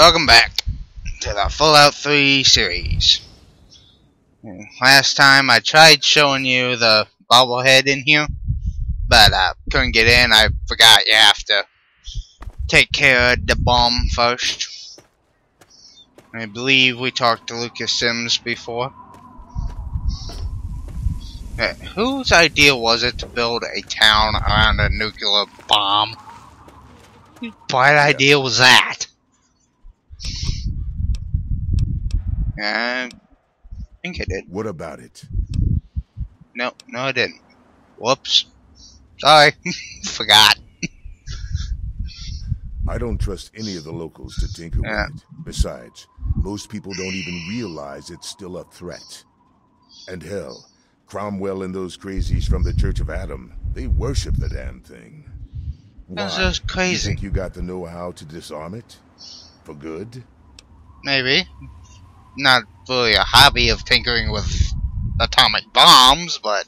Welcome back to the Fallout 3 series. Last time I tried showing you the bobblehead in here, but I couldn't get in. I forgot you have to take care of the bomb first. I believe we talked to Lucas Sims before. Whose idea was it to build a town around a nuclear bomb? What idea was that? I think I did. What about it? No, I didn't. Whoops. Sorry. Forgot. I don't trust any of the locals to tinker with it. Besides, most people don't even realize it's still a threat. And hell, Cromwell and those crazies from the Church of Adam, they worship the damn thing. That's just crazy. You think you got the know-how to disarm it? For good? Maybe. Not really a hobby of tinkering with atomic bombs, but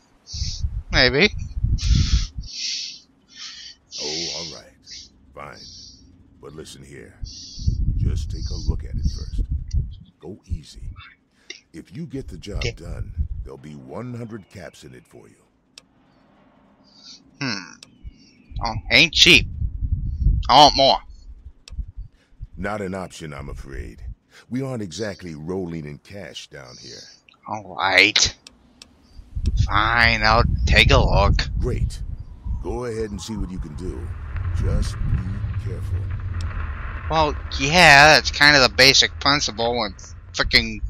maybe. Oh, alright. Fine. But listen here. Just take a look at it first. Go easy. If you get the job done, there'll be 100 caps in it for you. Oh, ain't cheap. I want more. Not an option, I'm afraid. We aren't exactly rolling in cash down here. Alright. Fine, I'll take a look. Great. Go ahead and see what you can do. Just be careful. Well, yeah, that's kind of the basic principle when freaking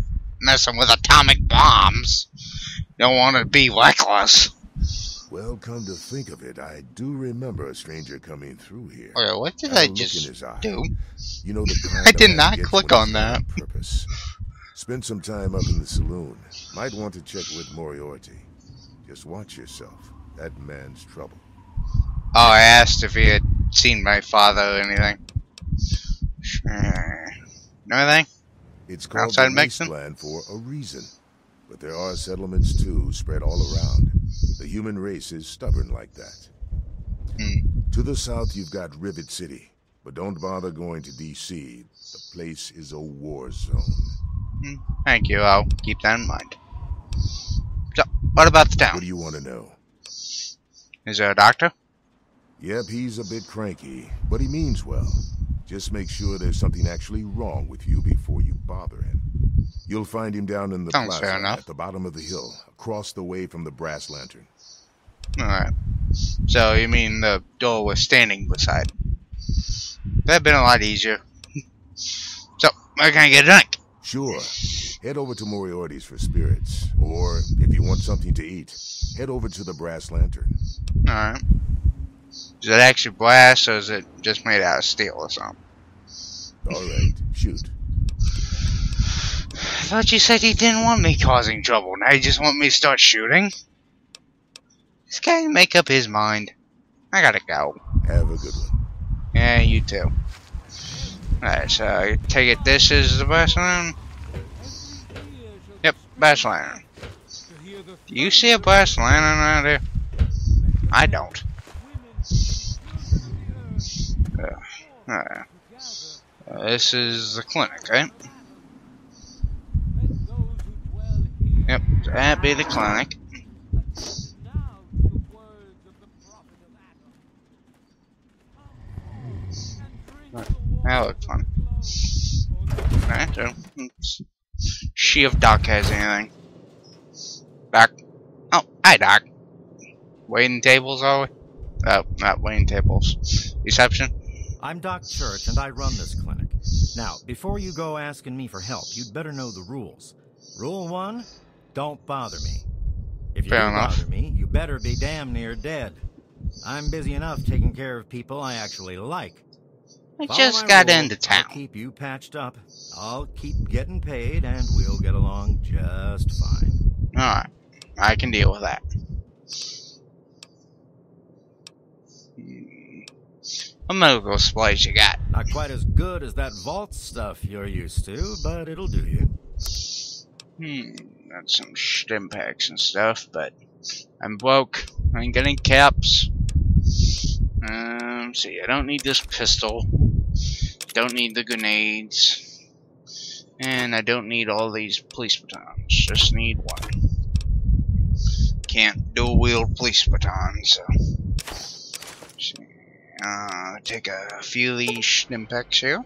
messing with atomic bombs. You don't want to be reckless. Well, come to think of it, I do remember a stranger coming through here. Okay, what did I just do? You know the kind I did not click on that. Purpose. Spend some time up in the saloon. Might want to check with Moriarty. Just watch yourself. That man's trouble. Oh, I asked if he had seen my father or anything. Sure. Know anything? It's called Outside the Megaton? wasteland for a reason. But there are settlements too, spread all around. The human race is stubborn like that. To the south, you've got Rivet City. But don't bother going to D.C. The place is a war zone. Thank you. I'll keep that in mind. So, what about the town? What do you want to know? Is there a doctor? Yep, he's a bit cranky, but he means well. Just make sure there's something actually wrong with you before you bother him. You'll find him down in the plaza at the bottom of the hill, across the way from the brass lantern. Alright. So, you mean the door we're standing beside? That'd been a lot easier. So, where can I get a drink? Sure. Head over to Moriarty's for spirits. Or, if you want something to eat, head over to the brass lantern. Alright. Is it actually brass, or is it just made out of steel or something? Alright, shoot. I thought you said he didn't want me causing trouble. Now you just want me to start shooting? This guy can make up his mind. I gotta go. Have a good one. Yeah, you too. Alright, so I take it this is the brass lantern? Yep, brass lantern. Do you see a brass lantern around here? I don't. This is the clinic, right? Yep, that'd be the clinic. That looks fun. Alright, so let's see if Doc has anything. Doc. Oh, hi Doc. Waiting tables, are we? Oh, not waiting tables. Reception? I'm Doc Church, and I run this clinic. Now, before you go asking me for help, you'd better know the rules. Rule 1, don't bother me. If you do bother me, you better be damn near dead. I'm busy enough taking care of people I actually like. I just got into town. I'll keep you patched up, I'll keep getting paid, and we'll get along just fine. Alright, I can deal with that. What medical supplies you got? Not quite as good as that vault stuff you're used to, but it'll do you. Got some stim packs and stuff, but I'm broke. I ain't got any caps. See, I don't need this pistol. Don't need the grenades. And I don't need all these police batons. Just need one. Can't dual wield police batons, so. Take a few of these Snimpeks here.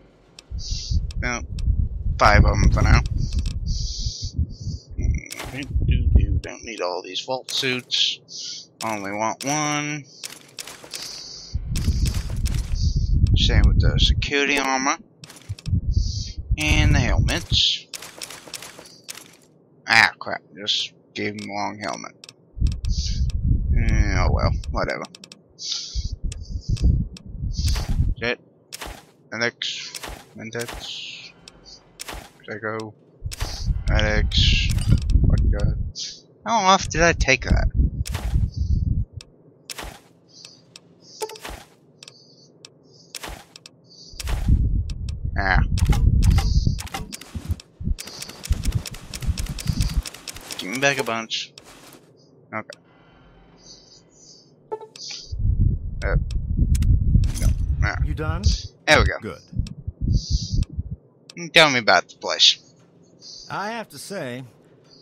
No, 5 of them for now. Don't need all these vault suits. Only want one. Same with the security armor. And the helmets. Ah, crap. Just gave him the wrong helmet. Oh well, whatever. Jet. Alex. Mentex. Psycho. Alex. What god? How often did I take that? Ah. Give me back a bunch. Okay. No. You done? There we go. Good. Tell me about the place. I have to say,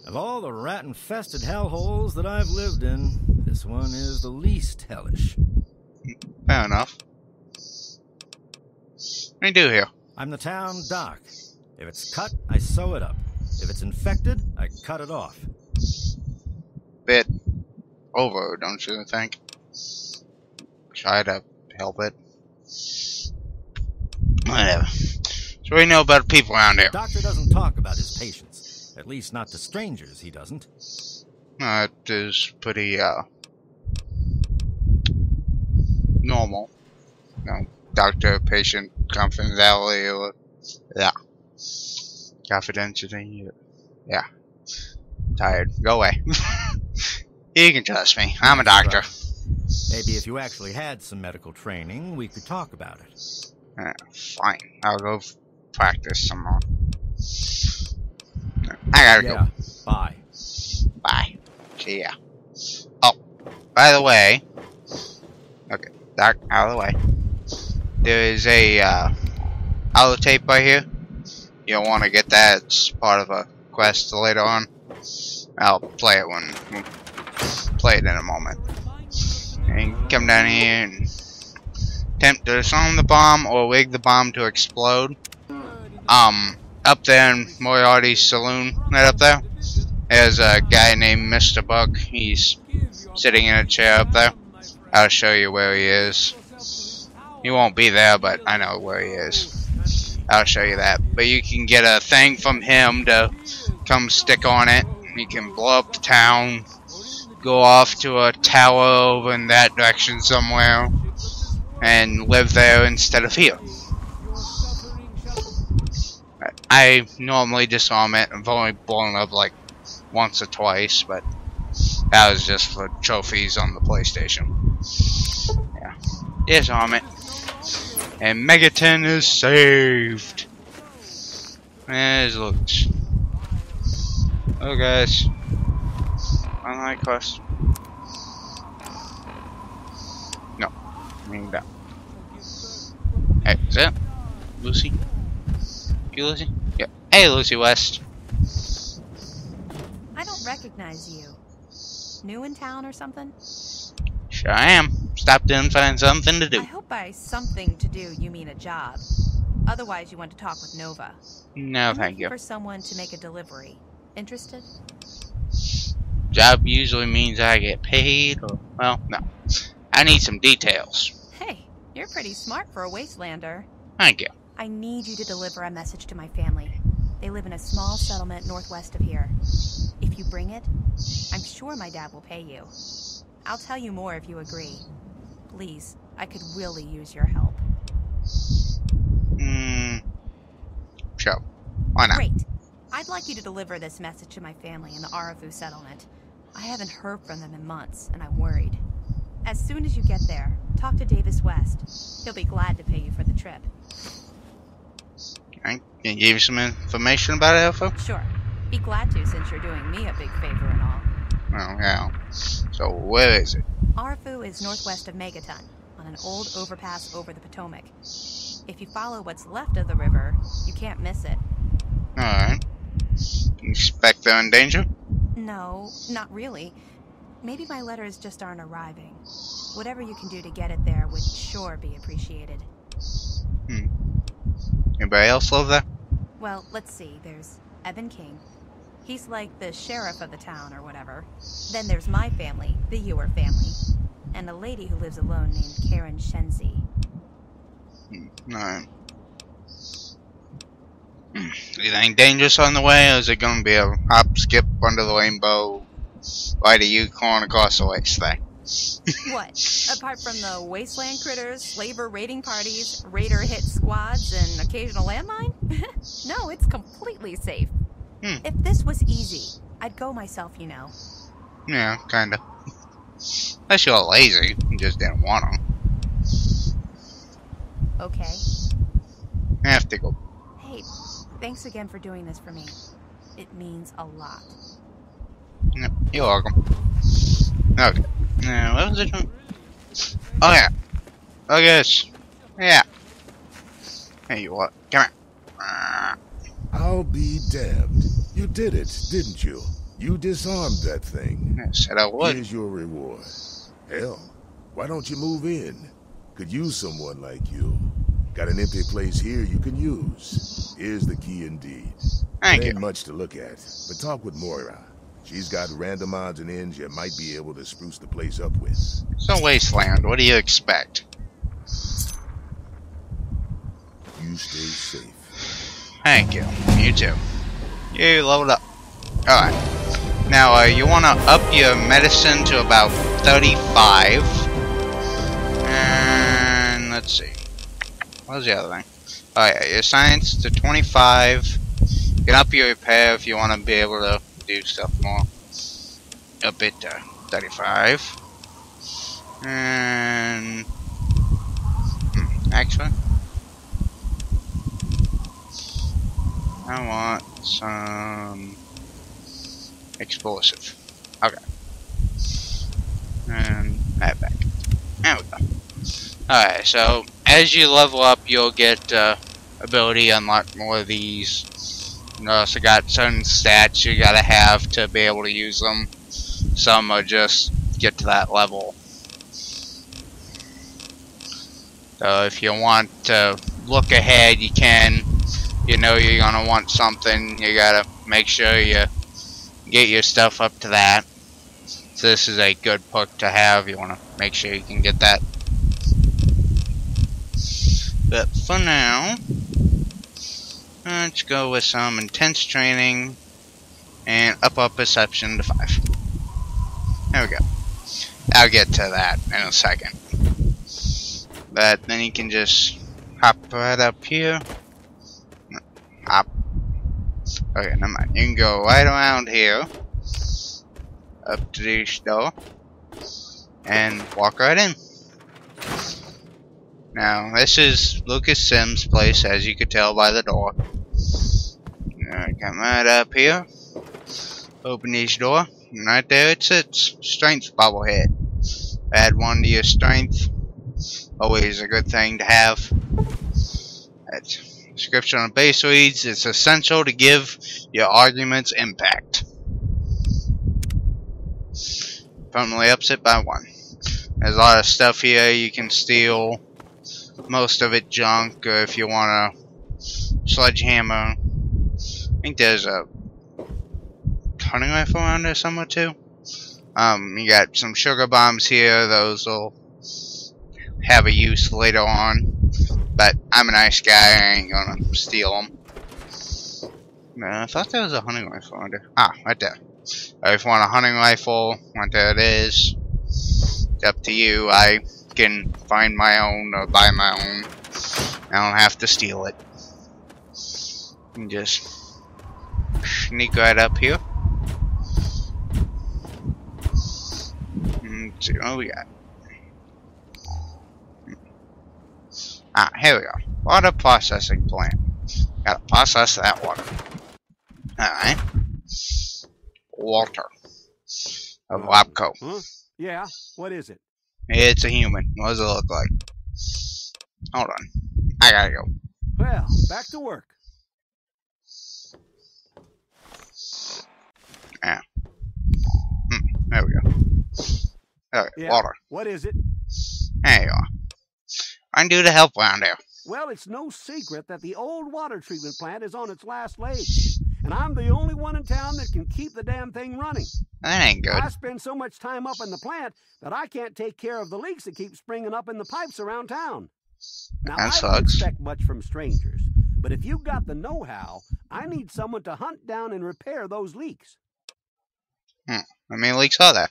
of all the rat-infested hellholes that I've lived in, this one is the least hellish. Fair enough. What do you do here? I'm the town doc. If it's cut, I sew it up. If it's infected, I cut it off. Bit over, don't you think? Try to help it. Whatever. So we know about people around here. The doctor doesn't talk about his patients. At least not to strangers, he doesn't. It is pretty, normal. You know, doctor-patient confidentiality, or, yeah. Confidentiality, yeah. Tired. Go away. You can trust me. I'm a doctor. Right. Maybe if you actually had some medical training, we could talk about it. Fine. I'll go practice some more. I gotta go. Bye. Bye. See ya. Oh, by the way. Okay, Doc, out of the way. There is a auto tape right here. You'll want to get that. It's part of a quest later on. I'll play it we'll play it in a moment. And come down here and attempt to disarm the bomb or rig the bomb to explode. Up there in Moriarty's saloon, right up there, there's a guy named Mr. Buck. He's sitting in a chair up there. I'll show you where he is. He won't be there, but I know where he is. I'll show you that. But you can get a thing from him to come stick on it. You can blow up the town, go off to a tower over in that direction somewhere, and live there instead of here. I normally disarm it. I've only blown up like once or twice, but that was just for trophies on the PlayStation. Yeah. Disarm it. And Megaton is saved. As it looks. Oh guys. Online quest. No. I mean that. Hey, is that Lucy? You Lucy? Yeah. Hey Lucy West. I don't recognize you. New in town or something? Sure I am. Stopped in and find something to do. I hope by something to do you mean a job. Otherwise you want to talk with Nova. No, I'm thank you. looking for someone to make a delivery. Interested? Job usually means I get paid, or, well, no. I need some details. Hey, you're pretty smart for a wastelander. Thank you. I need you to deliver a message to my family. They live in a small settlement northwest of here. If you bring it, I'm sure my dad will pay you. I'll tell you more if you agree. Please, I could really use your help. Sure. Why not? Great. I'd like you to deliver this message to my family in the Arafu settlement. I haven't heard from them in months, and I'm worried. As soon as you get there, talk to Davis West. He'll be glad to pay you for the trip. Can you give you some information about Alpha? Sure. Be glad to, since you're doing me a big favor and all. Oh, yeah. So, where is it? Arafu is northwest of Megaton, on an old overpass over the Potomac. If you follow what's left of the river, you can't miss it. Alright. Expect they're in danger? No, not really. Maybe my letters just aren't arriving. Whatever you can do to get it there would sure be appreciated. Anybody else live there? Well, let's see. There's Evan King. He's like the sheriff of the town or whatever. Then there's my family, the Ewer family. And a lady who lives alone named Karen Shenzi. Alright. Anything dangerous on the way, or is it going to be a hop, skip, under the rainbow, ride a unicorn across the waste thing? What? Apart from the wasteland critters, slaver raiding parties, raider hit squads, and occasional landmine? No, it's completely safe. If this was easy, I'd go myself, you know. Yeah, kinda. Unless you're lazy, you just didn't want to. Okay. I have to go. Hey, thanks again for doing this for me. It means a lot. Yep, you're welcome. Okay. What was it doing? Oh yeah. Look at this. Yeah. Hey, you what? Come here. I'll be damned. You did it, didn't you? You disarmed that thing. I said I would. Here's your reward. Hell, why don't you move in? Could use someone like you. Got an empty place here you can use. Here's the key indeed. Thank Ain't you. much to look at, but talk with Moira. She's got random odds and ends you might be able to spruce the place up with. It's a wasteland. What do you expect? You stay safe. Thank you. You too. You load up. Alright. Now, you want to up your medicine to about 35. And let's see. What was the other thing? Oh yeah, your science to 25. You can up your repair if you want to be able to do stuff more. Up it to 35. And actually, I want some explosive. Okay. And that back. There we go. Alright, so as you level up, you'll get ability to unlock more of these. You also got certain stats you gotta have to be able to use them. Some are just get to that level. So if you want to look ahead, you can. You know you're gonna want something. You gotta make sure you get your stuff up to that. So this is a good perk to have. You wanna make sure you can get that. But for now, let's go with some intense training and up our perception to 5. There we go. I'll get to that in a second. But then you can just hop right up here. Hop. Okay, never mind. You can go right around here. Up to this door. And walk right in. Now, this is Lucas Sims' place, as you could tell by the door. Come right up here. Open this door. And right there it sits. Strength bobblehead. Add 1 to your strength. Always a good thing to have. That's description on the base reads, it's essential to give your arguments impact. Permanently ups it by 1. There's a lot of stuff here you can steal. Most of it junk, or if you want a sledgehammer. I think there's a hunting rifle around there somewhere too. You got some sugar bombs here, those will have a use later on. But I'm a nice guy, I ain't gonna steal them. I thought there was a hunting rifle under. Ah, right there. If you want a hunting rifle, right there it is. It's up to you. I can find my own or buy my own. I don't have to steal it. You can just sneak right up here. Let's see what we got. Ah, here we go. Water processing plant. Gotta process that water. Alright. Walter. Of Lapco. Huh? Yeah, what is it? It's a human. What does it look like? Hold on. I gotta go. Well, back to work. Yeah. There we go. Okay, Yeah, water. what is it? There you are. I can do the help around here. Well, it's no secret that the old water treatment plant is on its last legs. And I'm the only one in town that can keep the damn thing running. That ain't good. I spend so much time up in the plant that I can't take care of the leaks that keep springing up in the pipes around town. Now, That I sucks. don't expect much from strangers, but if you've got the know-how, I need someone to hunt down and repair those leaks. How many leaks are there?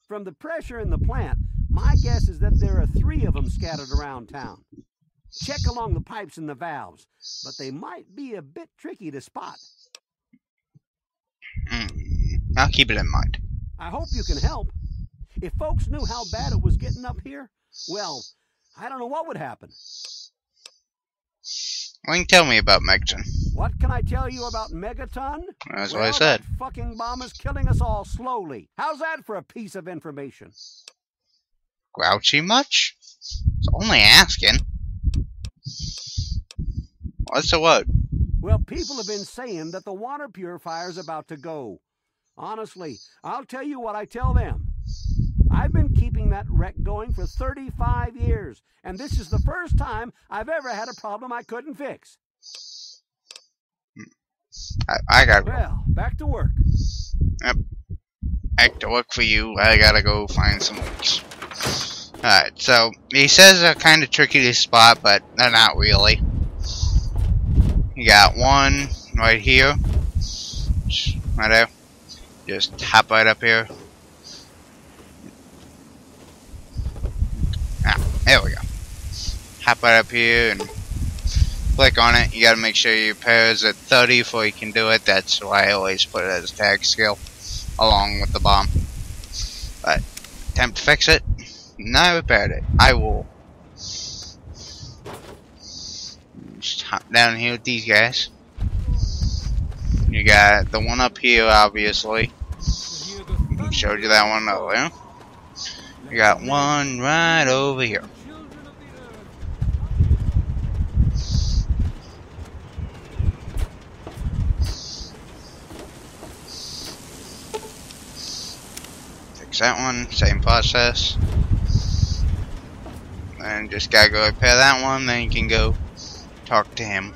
From the pressure in the plant, my guess is that there are 3 of them scattered around town. Check along the pipes and the valves, but they might be a bit tricky to spot. I'll keep it in mind. I hope you can help. If folks knew how bad it was getting up here, well, I don't know what would happen. Well, you can tell me about Megaton. What can I tell you about Megaton? That's well, what I said. That fucking bomb is killing us all slowly. How's that for a piece of information? Grouchy much? It's only asking. What's the word? Well, people have been saying that the water purifier's about to go. Honestly, I'll tell you what I tell them. I've been keeping that wreck going for 35 years, and this is the first time I've ever had a problem I couldn't fix. I gotta go. Well, back to work. Yep. Back to work for you. I gotta go find some leaks. Alright, so he says they're kind of tricky to spot, but they're not really. You got one right here. Right there. Just hop right up here. There we go. Hop right up here and click on it. You gotta make sure your pair is at 30 before you can do it. That's why I always put it as tag skill along with the bomb. But attempt to fix it. No, I repaired it. I will just hop down here with these guys. You got the one up here, obviously. Showed you that one earlier. You got one right over here. Fix that one, same process. And just gotta go repair that one, then you can go talk to him.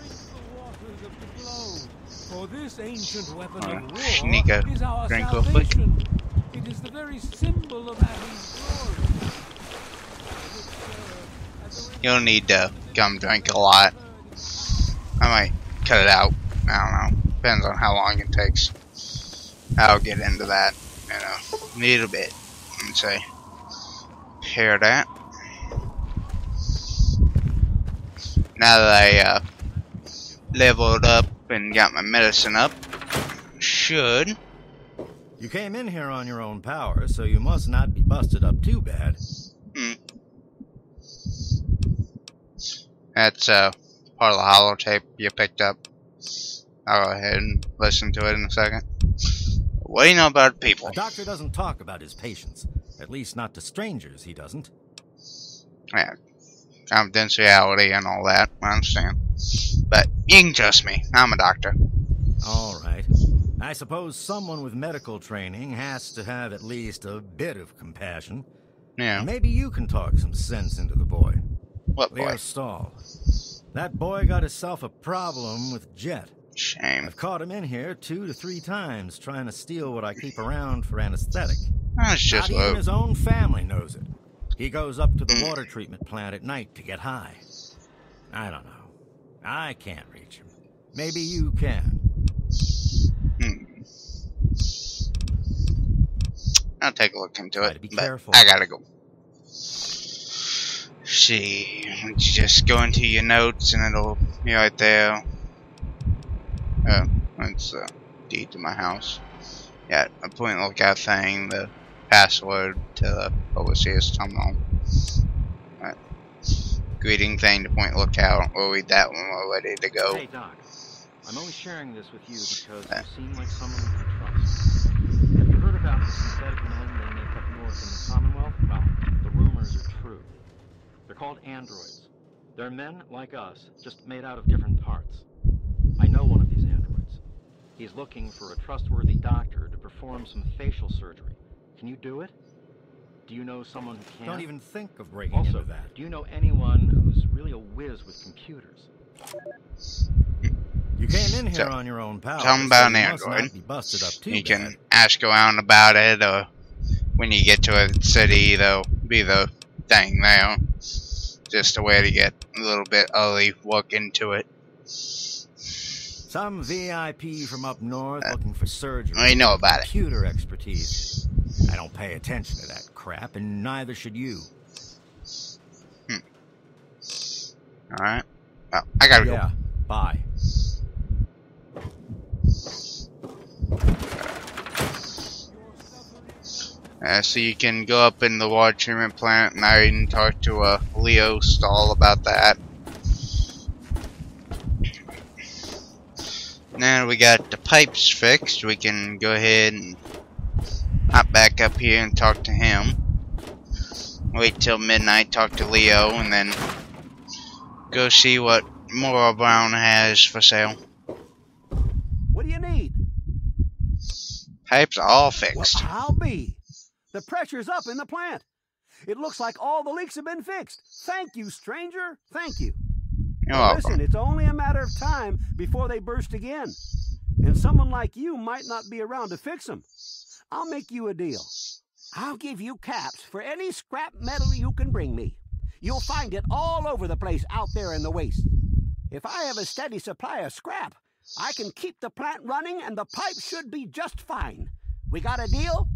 Sneak a drink real quick. It is the very symbol of having glory. You'll need to come drink a lot. I might cut it out. I don't know. Depends on how long it takes. I'll get into that in a little bit. Let's say. Repair that. Now that I leveled up and got my medicine up, should. You came in here on your own power, so you must not be busted up too bad. That's part of the holotape you picked up. I'll go ahead and listen to it in a second. What do you know about people? A doctor doesn't talk about his patients. At least not to strangers, he doesn't. Yeah, confidentiality and all that, I understand. But you can trust me, I'm a doctor. All right. I suppose someone with medical training has to have at least a bit of compassion. Yeah. Maybe you can talk some sense into the boy. What boy? Leo Stahl. That boy got himself a problem with Jet. Shame. I've caught him in here 2 to 3 times trying to steal what I keep around for anesthetic. That's just Not even his own family knows it. He goes up to the water treatment plant at night to get high. I don't know. I can't reach him. Maybe you can. I'll take a look into it, Be but careful. I gotta go. See, you just go into your notes and it'll be right there. Oh, that's the deed to my house. Yeah, a point lookout thing, the password to the overseer's terminal. Right. Greeting thing to point lookout. We'll read that when we're ready to go. Hey, Doc. I'm only sharing this with you because you seem like someone we can trust. Have you heard about the synthetic men they make up north in the Commonwealth? Well, the rumors are true. They're called androids. They're men like us, just made out of different parts. I know one of these androids. He's looking for a trustworthy doctor to perform some facial surgery. Can you do it? Do you know someone who can? Don't even think of breaking Also, into that. do you know anyone who's really a whiz with computers? You came in here So, on your own power. tell 'em about so an you must android. not be busted up too You bad. can ask around about it, or when you get to a city, there'll be the thing there. Just a way to get a little bit early look into it. Some VIP from up north looking for surgery. I know about it. Computer expertise. I don't pay attention to that crap, and neither should you. Alright. Oh, I gotta Yeah, bye. go. So you can go up in the water treatment plant, and I can talk to Leo Stahl about that. Now we got the pipes fixed. We can go ahead and hop back up here and talk to him. Wait till midnight, talk to Leo, and then go see what Moral Brown has for sale. What do you need? Pipes are all Well, fixed. I'll be. The pressure's up in the plant. It looks like all the leaks have been fixed. Thank you, stranger. Thank you. You're Now, welcome. listen, it's only a matter of time before they burst again. And someone like you might not be around to fix them. I'll make you a deal. I'll give you caps for any scrap metal you can bring me. You'll find it all over the place out there in the waste. If I have a steady supply of scrap, I can keep the plant running and the pipe should be just fine. We got a deal?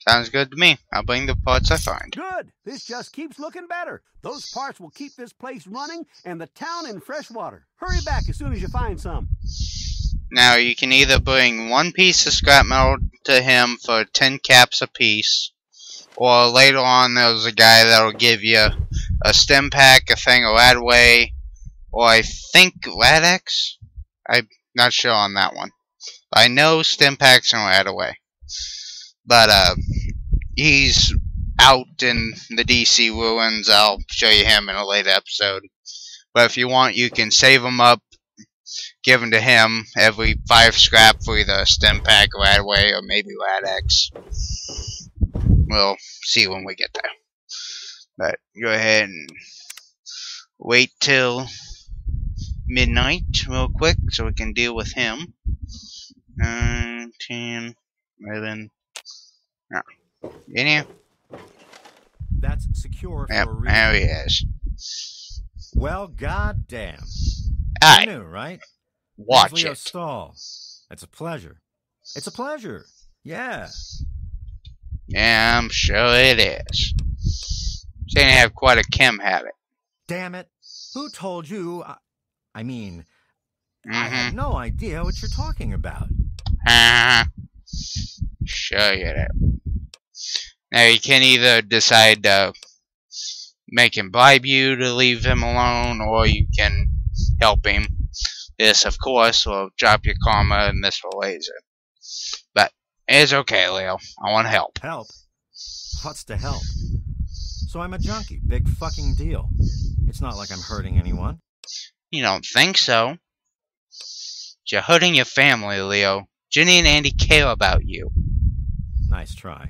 Sounds good to me. I'll bring the parts I find. Good. This just keeps looking better. Those parts will keep this place running and the town in fresh water. Hurry back as soon as you find some. Now you can either bring one piece of scrap metal to him for 10 caps a piece, or later on there's a guy that'll give you a stem pack, a thing of Radway, or I think Radex? I'm not sure on that one. I know stem packs and Radway. But he's out in the DC ruins. I'll show you him in a later episode. But if you want, you can save him up, give him to him every 5 scrap for either a stem pack, Radway, or maybe Radex. We'll see when we get there. But go ahead and wait till midnight real quick so we can deal with him. 9, 10, 11. No. In here? That's secure for Yep, a reason. there he is. Well, goddamn. Alright, You knew, right? watch Leo it. Stahl. It's a pleasure. It's a pleasure. Yeah. Yeah, I'm sure it is. Saying you have quite a chem habit. Damn it. Who told you? I mean, I Mm-hmm. have no idea what you're talking about. Sure you do. Now you can either decide to make him bribe you to leave him alone, or you can help him. This, of course, will drop your karma and this will raise it. But it's okay, Leo. I want to help. Help? What's to help? So I'm a junkie. Big fucking deal. It's not like I'm hurting anyone. You don't think so? You're hurting your family, Leo. Ginny and Andy care about you. Nice try.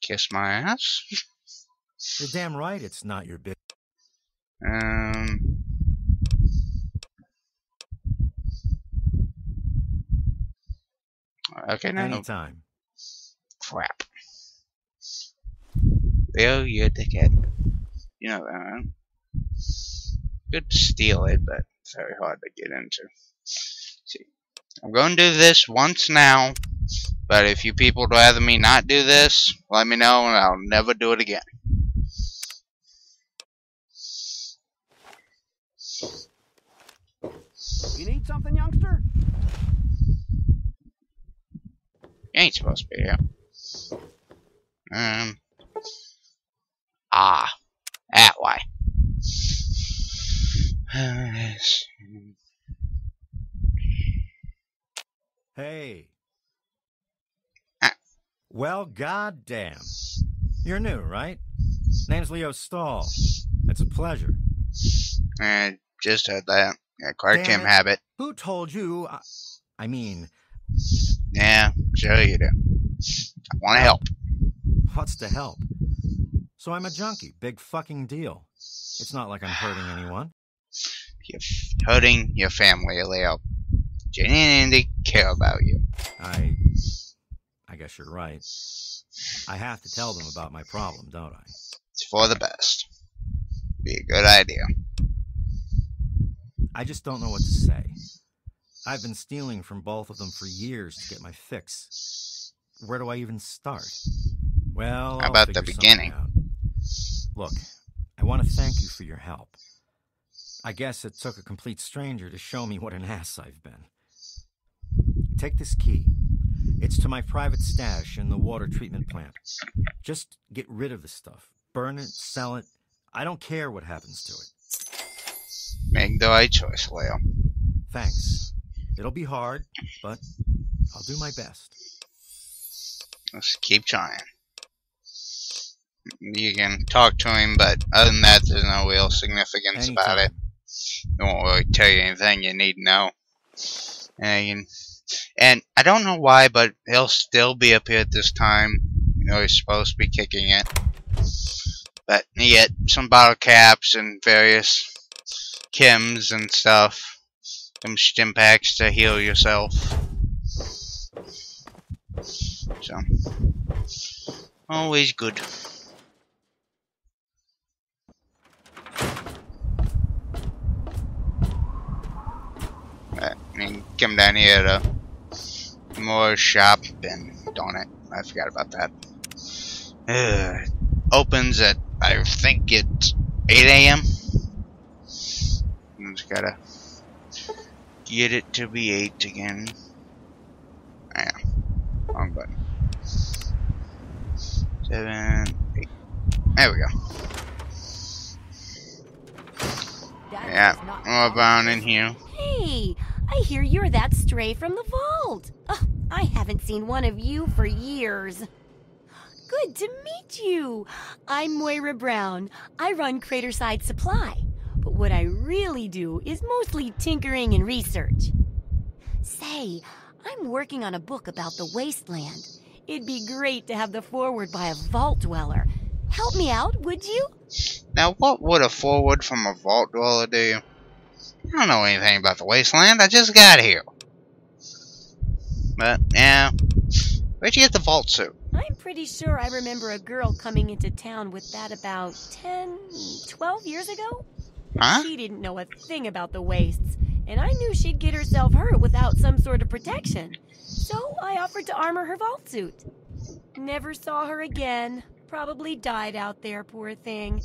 Kiss my ass? You're damn right it's not your big... Okay, no. Anytime. Crap. Leo, you're a dickhead. You know that, right? Good to steal it, but very hard to get into. See, I'm going to do this once now, but if you people would rather me not do this, let me know and I'll never do it again. You need something, youngster? You ain't supposed to be here. That way. Hey. Ah. Well, goddamn. You're new, right? Name's Leo Stahl. It's a pleasure. I just heard that. Yeah, Clark Damn Kim it. habit. Who told you? I mean, Yeah, sure you do. I want to help. what's to help? So I'm a junkie. Big fucking deal. It's not like I'm hurting anyone. You're hurting your family, Leo. Jenny and Andy care about you. I guess you're right. I have to tell them about my problem, don't I? It's for the best. Be a good idea. I just don't know what to say. I've been stealing from both of them for years to get my fix. Where do I even start? Well, How I'll about the figure beginning? something out. Look, I want to thank you for your help. I guess it took a complete stranger to show me what an ass I've been. Take this key. It's to my private stash in the water treatment plant. Just get rid of the stuff. Burn it, sell it. I don't care what happens to it. Make the right choice, Leo. Thanks. It'll be hard, but I'll do my best. Let's keep trying. You can talk to him, but other than that, there's no real significance about it. It won't really tell you anything you need to know. And I don't know why, but he'll still be up here at this time. You know, he's supposed to be kicking it. But you get some bottle caps and various chems and stuff. Some stim packs to heal yourself. So, always good. And come down here to more shop, and darn it, I forgot about that. Opens at, I think it's 8 a.m. Just gotta get it to be 8 again. Yeah, wrong button. 7, 8. There we go. Yeah, more bound in here. Hey, I hear you're that stray from the vault. I haven't seen one of you for years. Good to meet you. I'm Moira Brown. I run Craterside Supply. But what I really do is mostly tinkering and research. Say, I'm working on a book about the wasteland. It'd be great to have the foreword by a vault dweller. Help me out, would you? Now, what would a forward from a vault dweller do? I don't know anything about the wasteland. I just got here. But, yeah. Where'd you get the vault suit? I'm pretty sure I remember a girl coming into town with that about 10, 12 years ago. Huh? She didn't know a thing about the wastes, and I knew she'd get herself hurt without some sort of protection. So I offered to armor her vault suit. Never saw her again. Probably died out there, poor thing.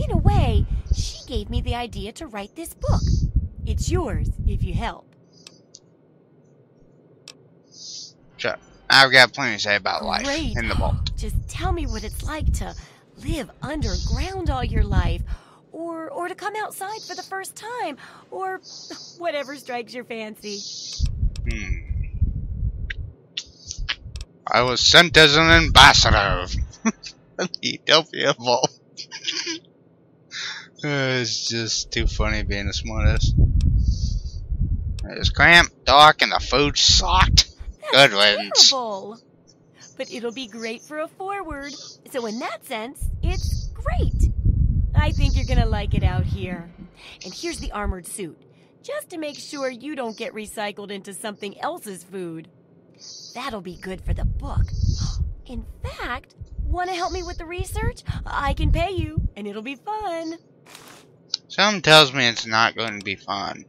In a way, she gave me the idea to write this book. It's yours, if you help. Sure. I've got plenty to say about life Great. in the vault. Just tell me what it's like to live underground all your life, or to come outside for the first time, or whatever strikes your fancy. I was sent as an ambassador of the Ethiopia Vault. It's just too funny being a smartass. It was cramped, dark, and the food sucked. Good riddance. Terrible. But it'll be great for a forward. So in that sense, it's great. I think you're gonna like it out here. And here's the armored suit, just to make sure you don't get recycled into something else's food. That'll be good for the book. In fact, want to help me with the research? I can pay you, and it'll be fun. Something tells me it's not going to be fun.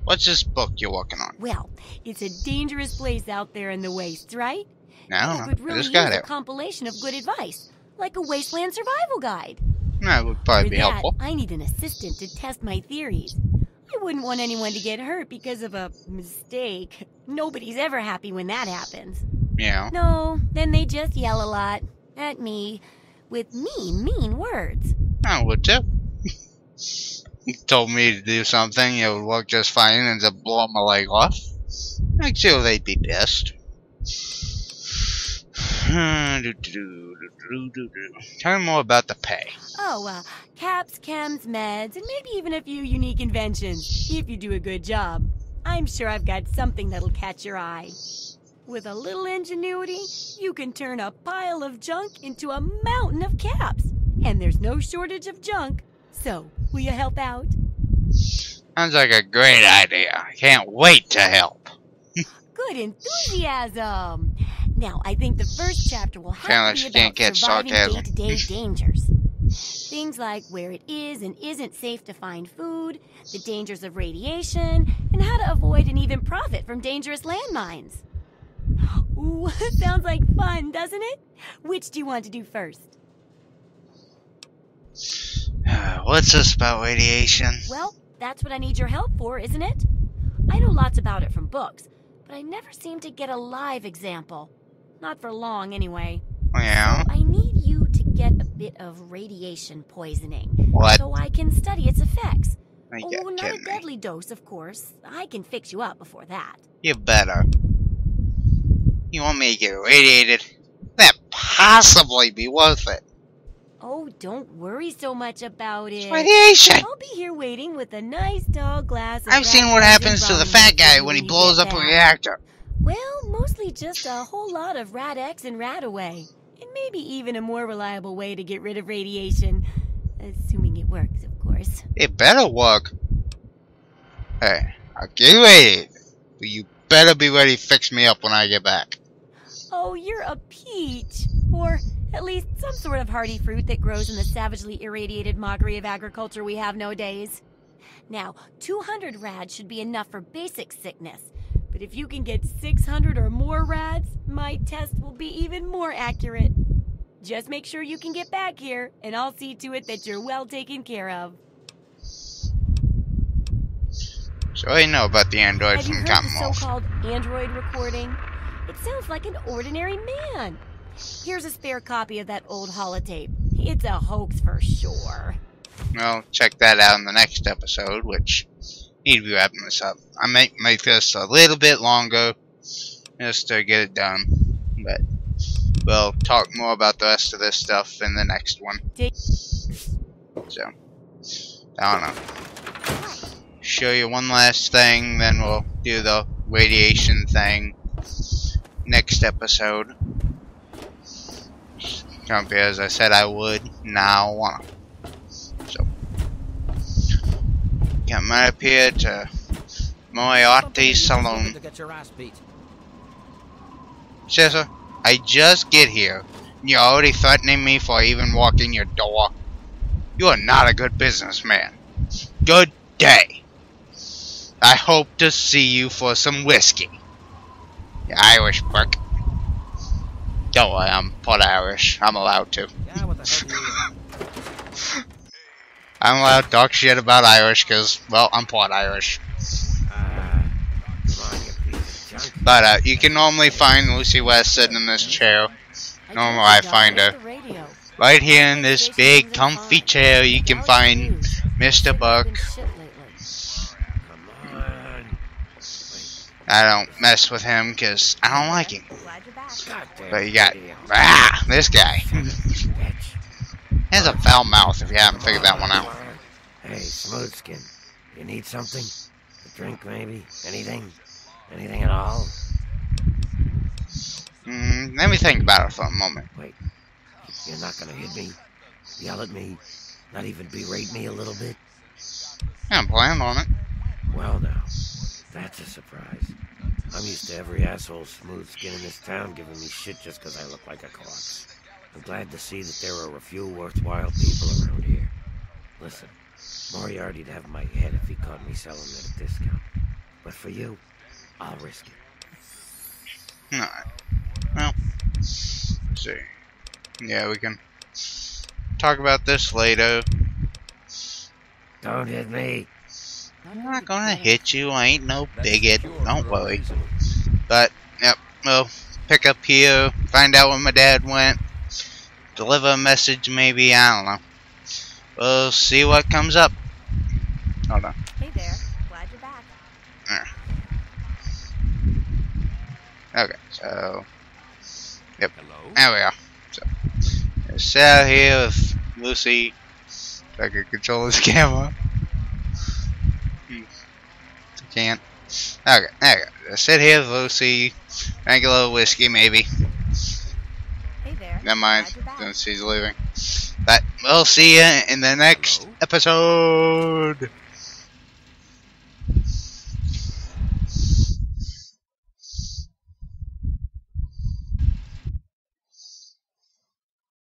What's this book you're working on? Well, it's a dangerous place out there in the wastes, right? No, It would I really just use got a it. compilation of good advice, like a wasteland survival guide. That would probably For be that, helpful. I need an assistant to test my theories. I wouldn't want anyone to get hurt because of a mistake. Nobody's ever happy when that happens. Yeah. No, then they just yell a lot at me with mean words. I would too. You told me to do something, it would work just fine, and to blow my leg off. I'm sure they'd be pissed. Tell me more about the pay. Oh, caps, chems, meds, and maybe even a few unique inventions, if you do a good job. I'm sure I've got something that'll catch your eye. With a little ingenuity, you can turn a pile of junk into a mountain of caps. And there's no shortage of junk. So, will you help out? Sounds like a great idea. I can't wait to help. Good enthusiasm. Now, I think the first chapter will have to be about surviving day-to-day dangers. Things like where it is and isn't safe to find food, the dangers of radiation, and how to avoid and even profit from dangerous landmines. Ooh, sounds like fun, doesn't it? Which do you want to do first? What's this about radiation? Well, that's what I need your help for, isn't it? I know lots about it from books, but I never seem to get a live example. Not for long, anyway. Yeah. So I need you to get a bit of radiation poisoning. What? So I can study its effects. Oh, not a deadly dose, of course. I can fix you up before that. You better. You want me to get radiated? That possibly be worth it. Oh, don't worry so much about it. It's radiation! I'll be here waiting with a nice tall glass of I've seen what happens to the fat guy when he blows up a reactor. Well, mostly just a whole lot of Rad-X and Rad-Away. And maybe even a more reliable way to get rid of radiation. Assuming it works, of course. It better work. Hey, I'll get ready. But you better be ready to fix me up when I get back. Oh, you're a peach. Or at least some sort of hardy fruit that grows in the savagely irradiated mockery of agriculture we have nowadays. Now, 200 rads should be enough for basic sickness. But if you can get 600 or more rads, my test will be even more accurate. Just make sure you can get back here, and I'll see to it that you're well taken care of. So I know about the android Have you from heard Cottonmouth. the so-called android recording? It sounds like an ordinary man. Here's a spare copy of that old holotape. It's a hoax for sure. Well, check that out in the next episode, which need to be wrapping this up. I might make this a little bit longer just to get it done, but we'll talk more about the rest of this stuff in the next one. So, I don't know. Show you one last thing, then we'll do the radiation thing next episode. As I said I would, now I wanna. So, come up here to Moriarty Saloon. Cesar, I just get here, and you're already threatening me for even walking your door. You are not a good businessman. Good day. I hope to see you for some whiskey. You Irish prick. Don't worry, I'm part Irish. I'm allowed to. Yeah, what the hell I'm allowed to talk shit about Irish because, well, I'm part Irish. But you can normally find Lucy West sitting in this chair. Normally I find her right here in this big comfy chair. You can find Mr. Buck. I don't mess with him because I don't like him. But you got this guy. He has a foul mouth if you haven't figured that one out. Hey, Smoothskin, you need something? A drink maybe? Anything? Anything at all? Let me think about it for a moment. Wait, you're not gonna hit me? Yell at me? Not even berate me a little bit? I'm planning on it. Well now, that's a surprise. I'm used to every asshole Smoothskin in this town giving me shit just because I look like a corpse. I'm glad to see that there are a few worthwhile people around here. Listen, Moriarty'd have my head if he caught me selling it at a discount. But for you, I'll risk it. Alright. Well, let's see. Yeah, we can talk about this later. Don't hit me. I'm not gonna hit you. I ain't no bigot. Don't worry. But, yep, we'll pick up here, find out where my dad went, deliver a message maybe, I don't know. We'll see what comes up. Hold on. Hey there. Glad you're back. Okay, so Yep. Hello? There we are. So, I sit out here with Lucy so I can control this camera. Can't. Okay, there we go. Just sit here with Lucy, drink a little whiskey maybe. Hey there. Never mind, Glad you're back. since she's leaving. But we'll see you in the next Hello? episode.